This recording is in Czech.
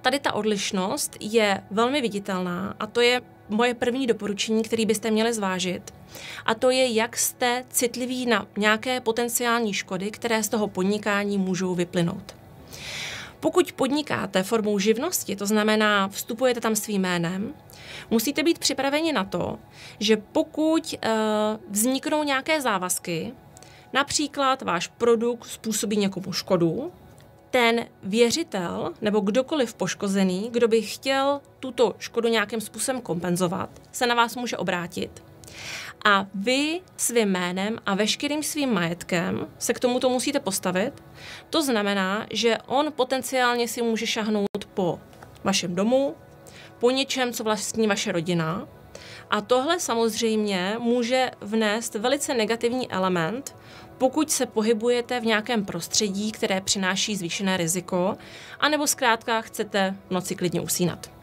tady ta odlišnost je velmi viditelná a to je moje první doporučení, které byste měli zvážit. A to je, jak jste citliví na nějaké potenciální škody, které z toho podnikání můžou vyplynout. Pokud podnikáte formou živnosti, to znamená vstupujete tam svým jménem, musíte být připraveni na to, že pokud vzniknou nějaké závazky, například váš produkt způsobí někomu škodu, ten věřitel nebo kdokoliv poškozený, kdo by chtěl tuto škodu nějakým způsobem kompenzovat, se na vás může obrátit. A vy svým jménem a veškerým svým majetkem se k tomuto musíte postavit. To znamená, že on potenciálně si může šahnout po vašem domu, po něčem, co vlastní vaše rodina. A tohle samozřejmě může vnést velice negativní element, pokud se pohybujete v nějakém prostředí, které přináší zvýšené riziko, anebo zkrátka chcete v noci klidně usínat.